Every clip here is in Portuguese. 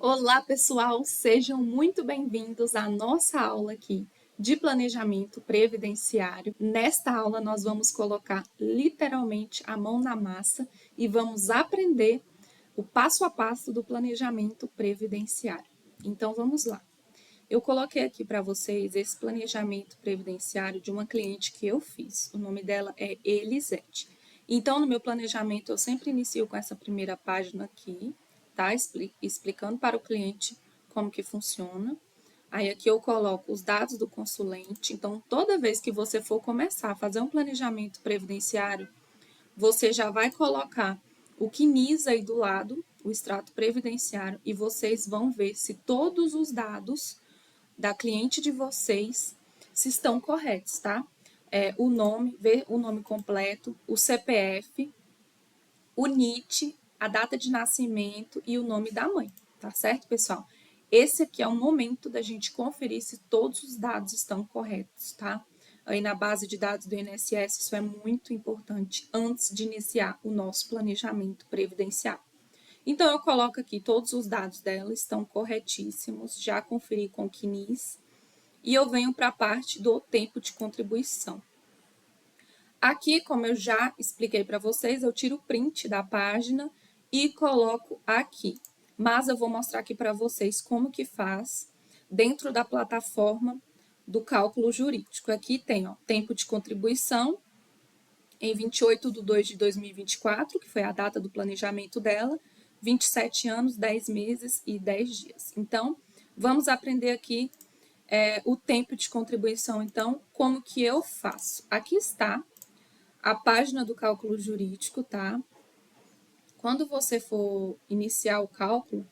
Olá, pessoal! Sejam muito bem-vindos à nossa aula aqui de planejamento previdenciário. Nesta aula, nós vamos colocar literalmente a mão na massa e vamos aprender o passo a passo do planejamento previdenciário. Então, vamos lá. Eu coloquei aqui para vocês esse planejamento previdenciário de uma cliente que eu fiz. O nome dela é Elisete. Então, no meu planejamento, eu sempre inicio com essa primeira página aqui, tá? Explicando para o cliente como que funciona. Aí aqui eu coloco os dados do consulente. Então, toda vez que você for começar a fazer um planejamento previdenciário, você já vai colocar o CNIS aí do lado, o extrato previdenciário, e vocês vão ver se todos os dados da cliente de vocês se estão corretos, tá? O nome, ver o nome completo, o CPF, o NIT, a data de nascimento e o nome da mãe, tá certo, pessoal? Esse aqui é o momento da gente conferir se todos os dados estão corretos, tá? Aí na base de dados do INSS, isso é muito importante antes de iniciar o nosso planejamento previdenciário. Então, eu coloco aqui todos os dados dela, estão corretíssimos, já conferi com o CNIS, e eu venho para a parte do tempo de contribuição. Aqui, como eu já expliquei para vocês, eu tiro o print da página e coloco aqui. Mas eu vou mostrar aqui para vocês como que faz dentro da plataforma do cálculo jurídico. Aqui tem, ó, tempo de contribuição em 28/2/2024, que foi a data do planejamento dela, 27 anos, 10 meses e 10 dias. Então, vamos aprender aqui o tempo de contribuição, então, como que eu faço? Aqui está a página do cálculo jurídico, tá? Quando você for iniciar o cálculo,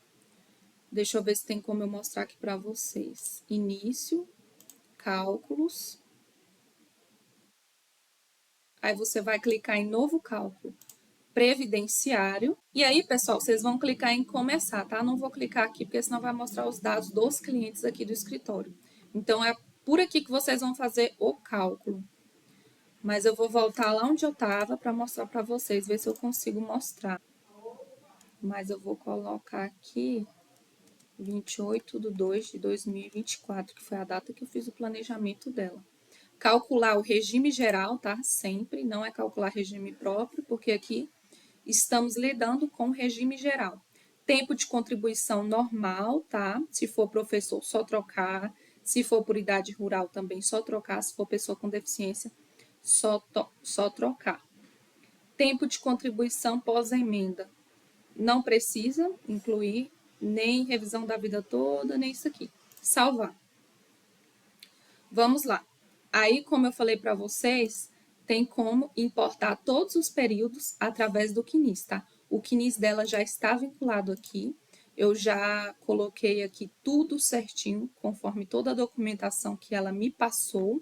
deixa eu ver se tem como eu mostrar aqui para vocês. Início, cálculos. Aí você vai clicar em novo cálculo previdenciário. E aí, pessoal, vocês vão clicar em começar, tá? Não vou clicar aqui, porque senão vai mostrar os dados dos clientes aqui do escritório. Então, é por aqui que vocês vão fazer o cálculo. Mas eu vou voltar lá onde eu estava para mostrar para vocês, ver se eu consigo mostrar. Mas eu vou colocar aqui 28/2/2024, que foi a data que eu fiz o planejamento dela. Calcular o regime geral, tá? Sempre, não é calcular regime próprio, porque aqui estamos lidando com regime geral. Tempo de contribuição normal, tá? Se for professor, só trocar. Se for por idade rural, também só trocar. Se for pessoa com deficiência, só trocar. Tempo de contribuição pós-emenda. Não precisa incluir nem revisão da vida toda, nem isso aqui. Salvar. Vamos lá. Aí, como eu falei para vocês, tem como importar todos os períodos através do CNIS, tá? O CNIS dela já está vinculado aqui. Eu já coloquei aqui tudo certinho, conforme toda a documentação que ela me passou.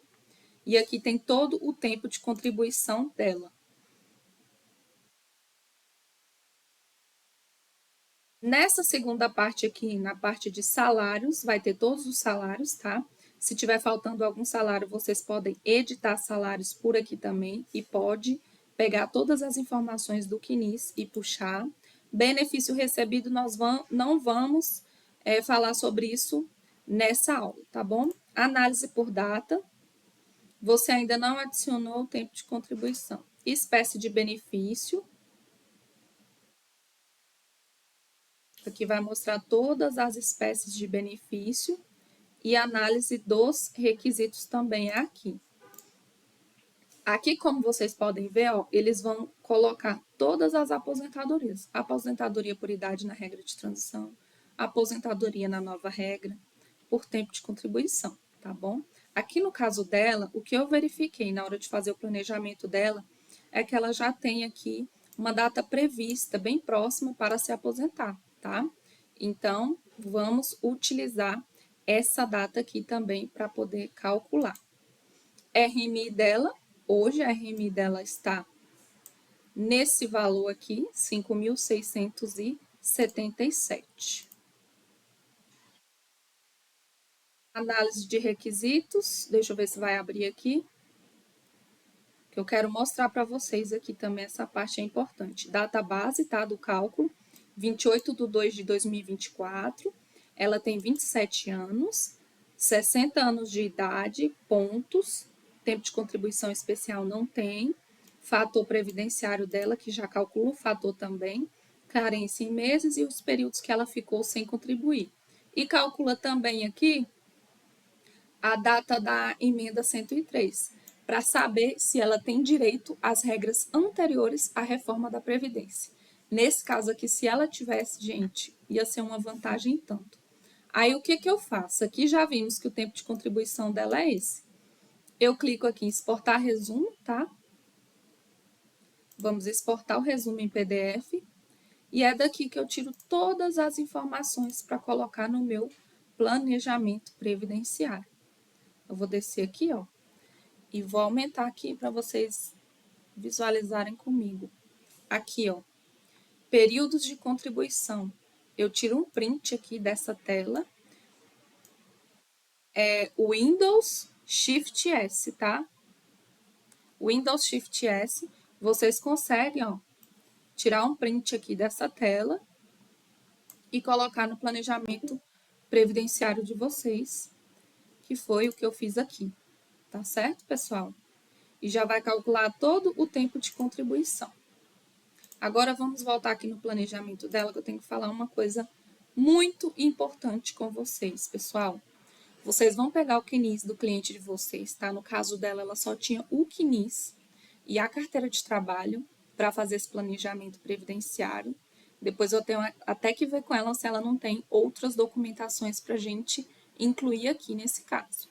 E aqui tem todo o tempo de contribuição dela. Nessa segunda parte aqui, na parte de salários, vai ter todos os salários, tá? Se tiver faltando algum salário, vocês podem editar salários por aqui também e pode pegar todas as informações do CNIS e puxar. Benefício recebido, nós não vamos falar sobre isso nessa aula, tá bom? Análise por data, você ainda não adicionou o tempo de contribuição. Espécie de benefício, aqui vai mostrar todas as espécies de benefício e análise dos requisitos também é aqui. Aqui, como vocês podem ver, ó, eles vão colocar todas as aposentadorias. Aposentadoria por idade na regra de transição, aposentadoria na nova regra, por tempo de contribuição, tá bom? Aqui no caso dela, o que eu verifiquei na hora de fazer o planejamento dela é que ela já tem aqui uma data prevista, bem próxima para se aposentar, tá? Então, vamos utilizar essa data aqui também para poder calcular. RMI dela, hoje a RMI dela está nesse valor aqui, 5.677. Análise de requisitos, deixa eu ver se vai abrir aqui, que eu quero mostrar para vocês aqui também, essa parte é importante. Data base, tá, do cálculo, 28/2/2024. ela tem 27 anos, 60 anos de idade, pontos, tempo de contribuição especial não tem, fator previdenciário dela, que já calcula o fator também, carência em meses e os períodos que ela ficou sem contribuir. E calcula também aqui a data da emenda 103, para saber se ela tem direito às regras anteriores à reforma da Previdência. Nesse caso aqui, se ela tivesse, gente, ia ser uma vantagem tanto. Aí, o que eu faço? Aqui já vimos que o tempo de contribuição dela é esse. Eu clico aqui em exportar resumo, tá? Vamos exportar o resumo em PDF. E é daqui que eu tiro todas as informações para colocar no meu planejamento previdenciário. Eu vou descer aqui, ó, e vou aumentar aqui para vocês visualizarem comigo. Aqui, ó, períodos de contribuição. Eu tiro um print aqui dessa tela. É o Windows Shift S, tá? Windows Shift S, vocês conseguem, ó, tirar um print aqui dessa tela e colocar no planejamento previdenciário de vocês, que foi o que eu fiz aqui. Tá certo, pessoal? E já vai calcular todo o tempo de contribuição. Agora vamos voltar aqui no planejamento dela, que eu tenho que falar uma coisa muito importante com vocês, pessoal. Vocês vão pegar o CNIS do cliente de vocês, tá? No caso dela, ela só tinha o CNIS e a carteira de trabalho para fazer esse planejamento previdenciário. Depois eu tenho até que ver com ela se ela não tem outras documentações para a gente incluir aqui nesse caso.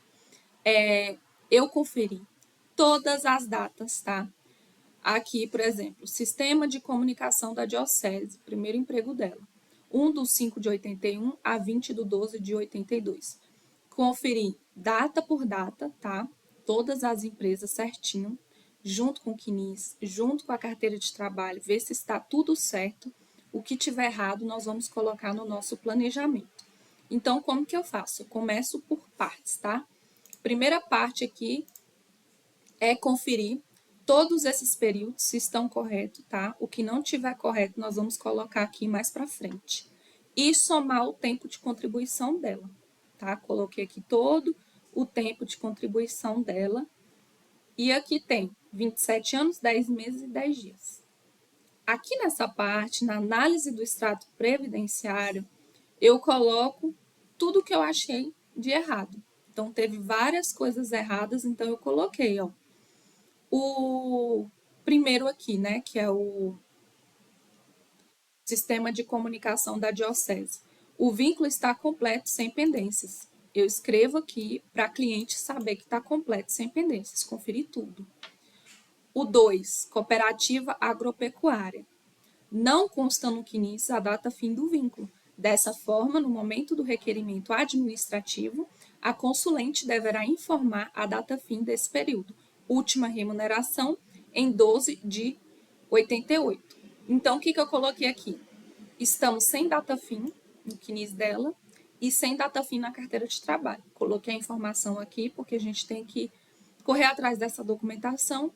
Eu conferi todas as datas, tá? Aqui, por exemplo, Sistema de Comunicação da Diocese, primeiro emprego dela. 1/5 de 81 a 20/12 de 82. Conferi data por data, tá? Todas as empresas certinho, junto com o CNIS, junto com a carteira de trabalho, ver se está tudo certo. O que tiver errado, nós vamos colocar no nosso planejamento. Então, como que eu faço? Eu começo por partes, tá? Primeira parte aqui é conferir todos esses períodos, se estão corretos, tá? O que não tiver correto, nós vamos colocar aqui mais para frente. E somar o tempo de contribuição dela, tá? Coloquei aqui todo o tempo de contribuição dela. E aqui tem 27 anos, 10 meses e 10 dias. Aqui nessa parte, na análise do extrato previdenciário, eu coloco tudo que eu achei de errado. Então, teve várias coisas erradas, então eu coloquei, ó, o primeiro aqui, né, que é o Sistema de Comunicação da Diocese. O vínculo está completo, sem pendências. Eu escrevo aqui para a cliente saber que está completo, sem pendências, conferir tudo. O 2, Cooperativa Agropecuária. Não consta no CNIS a data fim do vínculo. Dessa forma, no momento do requerimento administrativo, a consulente deverá informar a data fim desse período. Última remuneração em 12/de 88. Então, o que eu coloquei aqui? Estamos sem data fim no CNIS dela e sem data fim na carteira de trabalho. Coloquei a informação aqui porque a gente tem que correr atrás dessa documentação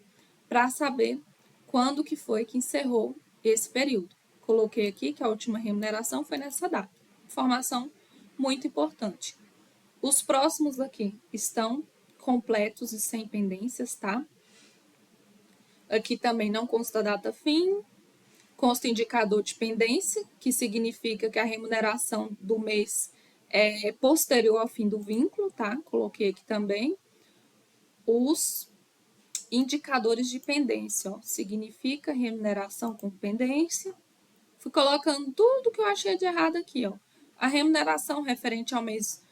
para saber quando que foi que encerrou esse período. Coloquei aqui que a última remuneração foi nessa data. Informação muito importante. Os próximos aqui estão completos e sem pendências, tá? Aqui também não consta data fim, consta indicador de pendência, que significa que a remuneração do mês é posterior ao fim do vínculo, tá? Coloquei aqui também. Os indicadores de pendência, ó, significa remuneração com pendência. Fui colocando tudo que eu achei de errado aqui, ó. A remuneração referente ao mês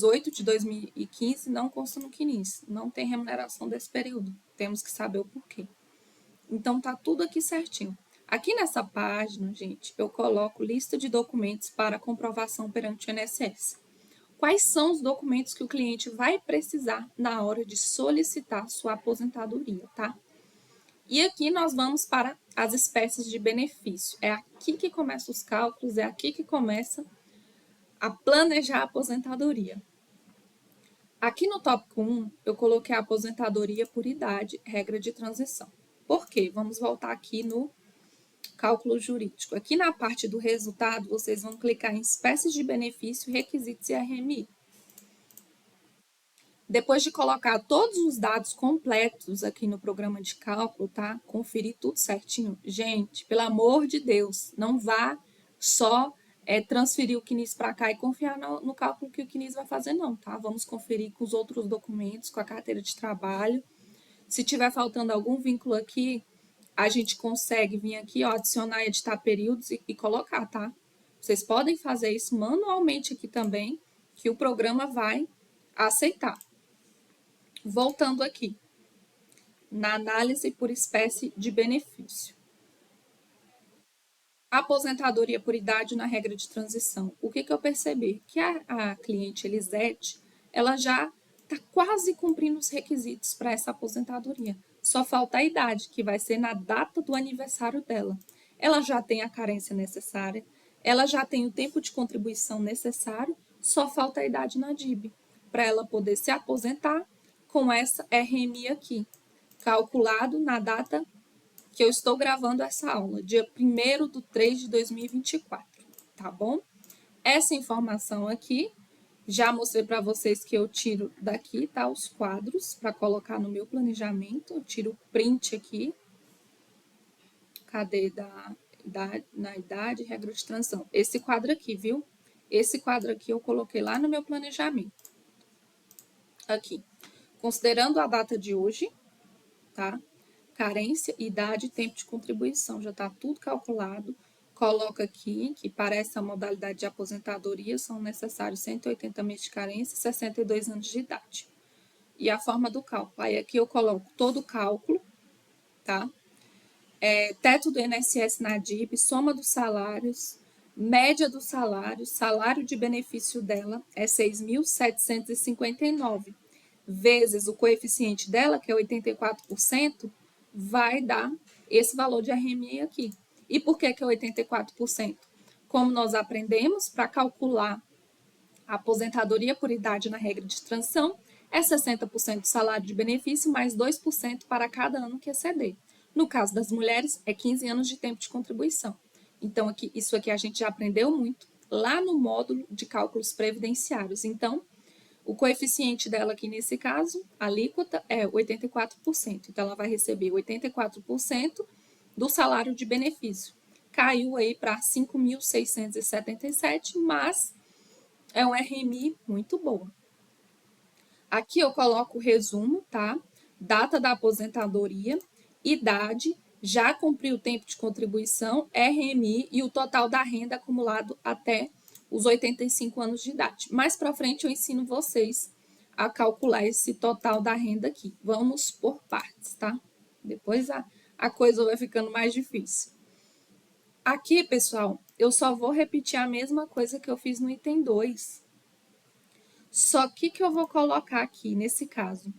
8 de 2015 não consta no CNIS, não tem remuneração desse período. Temos que saber o porquê. Então, tá tudo aqui certinho. Aqui nessa página, gente, eu coloco lista de documentos para comprovação perante o INSS. Quais são os documentos que o cliente vai precisar na hora de solicitar sua aposentadoria, tá? E aqui nós vamos para as espécies de benefício. É aqui que começam os cálculos, é aqui que começa a planejar a aposentadoria. Aqui no tópico 1, eu coloquei a aposentadoria por idade, regra de transição. Por quê? Vamos voltar aqui no Cálculo jurídico. Aqui na parte do resultado, vocês vão clicar em espécies de benefício, requisitos e RMI. Depois de colocar todos os dados completos aqui no programa de cálculo, tá? Conferir tudo certinho. Gente, pelo amor de Deus, não vá só transferir o CNIS para cá e confiar no cálculo que o CNIS vai fazer, não, tá? Vamos conferir com os outros documentos, com a carteira de trabalho. Se tiver faltando algum vínculo aqui, a gente consegue vir aqui, ó, adicionar e editar períodos e colocar, tá? Vocês podem fazer isso manualmente aqui também, que o programa vai aceitar. Voltando aqui, na análise por espécie de benefício. Aposentadoria por idade na regra de transição. O que eu percebi? Que a cliente Elisete, ela já está quase cumprindo os requisitos para essa aposentadoria. Só falta a idade, que vai ser na data do aniversário dela. Ela já tem a carência necessária, ela já tem o tempo de contribuição necessário, só falta a idade na DIB, para ela poder se aposentar com essa RMI aqui, calculado na data que eu estou gravando essa aula, dia 1º de 3 de 2024, tá bom? Essa informação aqui, já mostrei para vocês que eu tiro daqui, tá? Os quadros para colocar no meu planejamento, eu tiro o print aqui. Cadê na idade, regra de transição? Esse quadro aqui, viu? Esse quadro aqui eu coloquei lá no meu planejamento. Aqui. Considerando a data de hoje, tá? Carência, idade e tempo de contribuição. Já está tudo calculado. Coloca aqui que para essa modalidade de aposentadoria são necessários 180 meses de carência e 62 anos de idade. E a forma do cálculo. Aí aqui eu coloco todo o cálculo, tá? Teto do INSS na DIB, soma dos salários, média dos salários, salário de benefício dela é 6.759, vezes o coeficiente dela, que é 84%, vai dar esse valor de RMI aqui. E por que é 84%? Como nós aprendemos, para calcular a aposentadoria por idade na regra de transição, é 60% do salário de benefício mais 2% para cada ano que exceder. No caso das mulheres, é 15 anos de tempo de contribuição. Então, aqui, isso aqui a gente já aprendeu muito lá no módulo de cálculos previdenciários. Então, o coeficiente dela aqui nesse caso, a alíquota, é 84%. Então, ela vai receber 84% do salário de benefício. Caiu aí para 5.677, mas é um RMI muito boa. Aqui eu coloco o resumo, tá? Data da aposentadoria, idade, já cumpriu o tempo de contribuição, RMI e o total da renda acumulado até os 85 anos de idade. Mais para frente eu ensino vocês a calcular esse total da renda aqui. Vamos por partes, tá? Depois a coisa vai ficando mais difícil. Aqui, pessoal, eu só vou repetir a mesma coisa que eu fiz no item 2. Só que eu vou colocar aqui, nesse caso?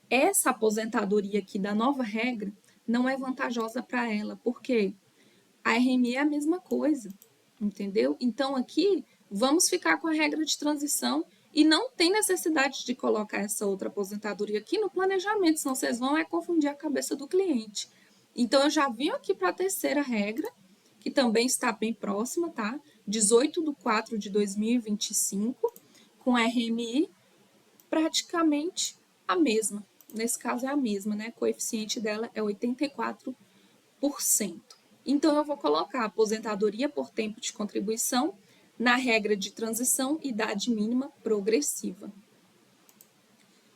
Essa aposentadoria aqui da nova regra não é vantajosa para ela, porque a RMI é a mesma coisa, entendeu? Então, aqui, vamos ficar com a regra de transição e não tem necessidade de colocar essa outra aposentadoria aqui no planejamento, senão vocês vão confundir a cabeça do cliente. Então, eu já vim aqui para a terceira regra, que também está bem próxima, tá? 18/4/2025, com RMI praticamente a mesma. Nesse caso é a mesma, né? O coeficiente dela é 84%. Então, eu vou colocar aposentadoria por tempo de contribuição na regra de transição, idade mínima progressiva.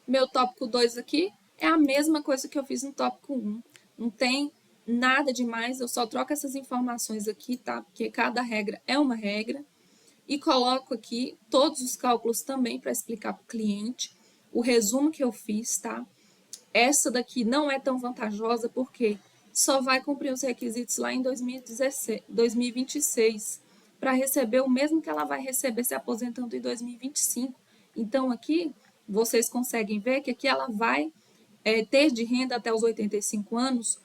Meu tópico 2 aqui é a mesma coisa que eu fiz no tópico 1. Não tem nada demais, eu só troco essas informações aqui, tá? Porque cada regra é uma regra. E coloco aqui todos os cálculos também para explicar para o cliente. O resumo que eu fiz, tá? Essa daqui não é tão vantajosa porque só vai cumprir os requisitos lá em 2026 para receber o mesmo que ela vai receber se aposentando em 2025. Então, aqui, vocês conseguem ver que aqui ela vai ter de renda até os 85 anos,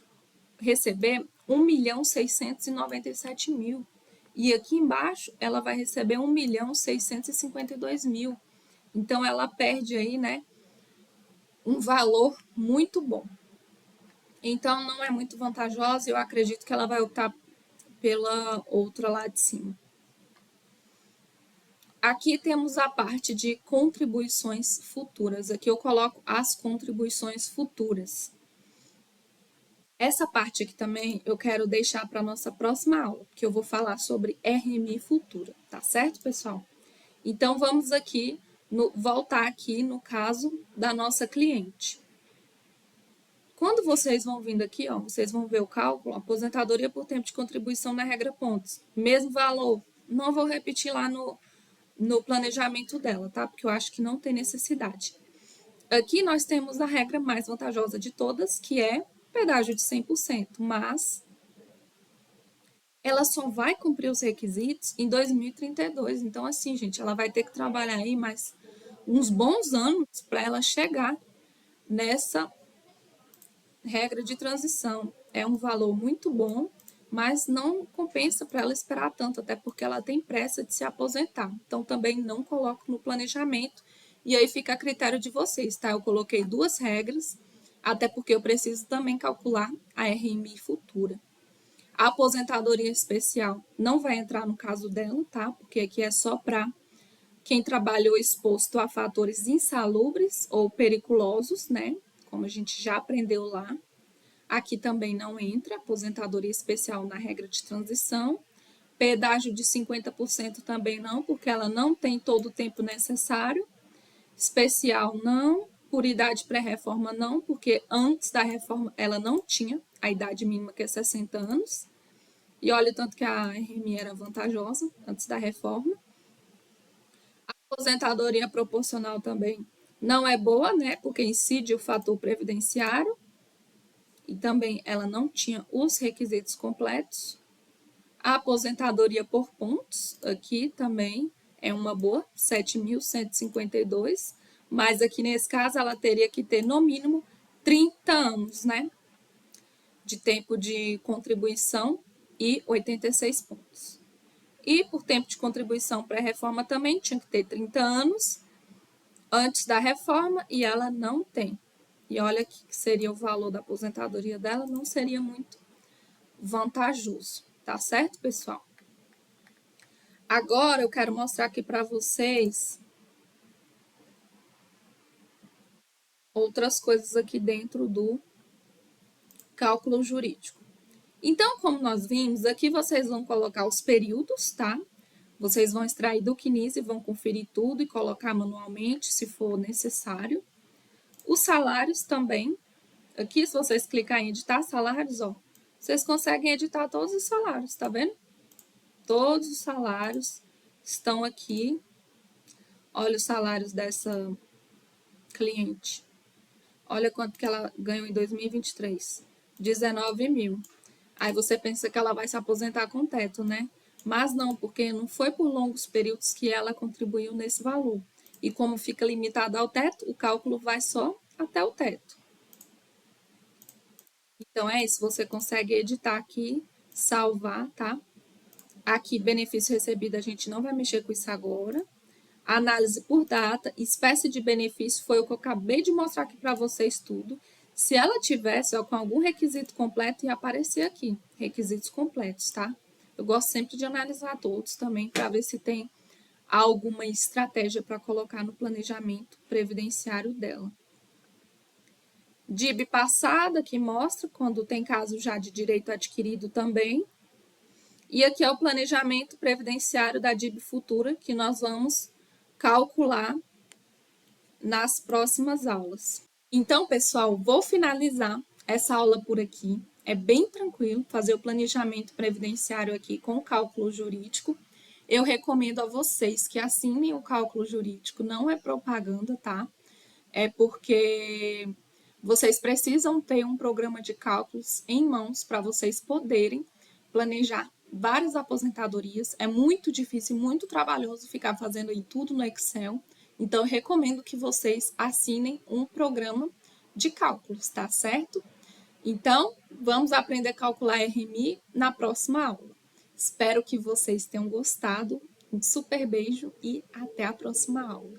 receber 1.697.000. E aqui embaixo, ela vai receber 1.652.000. Então, ela perde aí, né, um valor muito bom. Então, não é muito vantajosa. Eu acredito que ela vai optar pela outra lá de cima. Aqui temos a parte de contribuições futuras. Aqui eu coloco as contribuições futuras. Essa parte aqui também eu quero deixar para a nossa próxima aula, que eu vou falar sobre RMI futura, tá certo, pessoal? Então, vamos aqui, voltar aqui no caso da nossa cliente. Quando vocês vão vindo aqui, ó, vocês vão ver o cálculo, aposentadoria por tempo de contribuição na regra pontos. Mesmo valor, não vou repetir lá no planejamento dela, tá? Porque eu acho que não tem necessidade. Aqui nós temos a regra mais vantajosa de todas, que é pedágio de 100%, mas ela só vai cumprir os requisitos em 2032. Então, assim, gente, ela vai ter que trabalhar aí mais uns bons anos para ela chegar nessa regra de transição. É um valor muito bom, mas não compensa para ela esperar tanto, até porque ela tem pressa de se aposentar. Então, também não coloco no planejamento, e aí fica a critério de vocês, tá? Eu coloquei duas regras, até porque eu preciso também calcular a RMI futura. A aposentadoria especial não vai entrar no caso dela, tá? Porque aqui é só para quem trabalhou exposto a fatores insalubres ou periculosos, né? Como a gente já aprendeu lá. Aqui também não entra aposentadoria especial na regra de transição. Pedágio de 50% também não, porque ela não tem todo o tempo necessário. Especial não. Por idade pré-reforma não, porque antes da reforma ela não tinha a idade mínima, que é 60 anos. E olha o tanto que a RMI era vantajosa antes da reforma. A aposentadoria proporcional também não é boa, né? Porque incide o fator previdenciário. E também ela não tinha os requisitos completos. A aposentadoria por pontos, aqui também é uma boa, 7.152, mas aqui nesse caso ela teria que ter no mínimo 30 anos, né, de tempo de contribuição e 86 pontos. E por tempo de contribuição pré-reforma também tinha que ter 30 anos antes da reforma e ela não tem. E olha que seria o valor da aposentadoria dela, não seria muito vantajoso, tá certo, pessoal? Agora eu quero mostrar aqui para vocês outras coisas aqui dentro do cálculo jurídico. Então, como nós vimos, aqui vocês vão colocar os períodos, tá? Vocês vão extrair do CNIS e vão conferir tudo e colocar manualmente, se for necessário. Os salários também. Aqui, se vocês clicarem em editar salários, ó, vocês conseguem editar todos os salários, tá vendo? Todos os salários estão aqui. Olha os salários dessa cliente. Olha quanto que ela ganhou em 2023. 19 mil. Aí você pensa que ela vai se aposentar com teto, né? Mas não, porque não foi por longos períodos que ela contribuiu nesse valor. E como fica limitado ao teto, o cálculo vai só até o teto. Então é isso, você consegue editar aqui, salvar, tá? Aqui, benefício recebido, a gente não vai mexer com isso agora. Análise por data, espécie de benefício, foi o que eu acabei de mostrar aqui para vocês tudo. Se ela tivesse ó, com algum requisito completo, ia aparecer aqui, requisitos completos, tá? Eu gosto sempre de analisar todos também para ver se tem alguma estratégia para colocar no planejamento previdenciário dela. DIB passada, que mostra quando tem caso já de direito adquirido também. E aqui é o planejamento previdenciário da DIB futura, que nós vamos calcular nas próximas aulas. Então, pessoal, vou finalizar essa aula por aqui. É bem tranquilo fazer o planejamento previdenciário aqui com o cálculo jurídico. Eu recomendo a vocês que assinem o cálculo jurídico, não é propaganda, tá? É porque vocês precisam ter um programa de cálculos em mãos para vocês poderem planejar várias aposentadorias. É muito difícil, muito trabalhoso ficar fazendo aí tudo no Excel. Então, eu recomendo que vocês assinem um programa de cálculos, tá certo? Então, vamos aprender a calcular RMI na próxima aula. Espero que vocês tenham gostado. Um super beijo e até a próxima aula.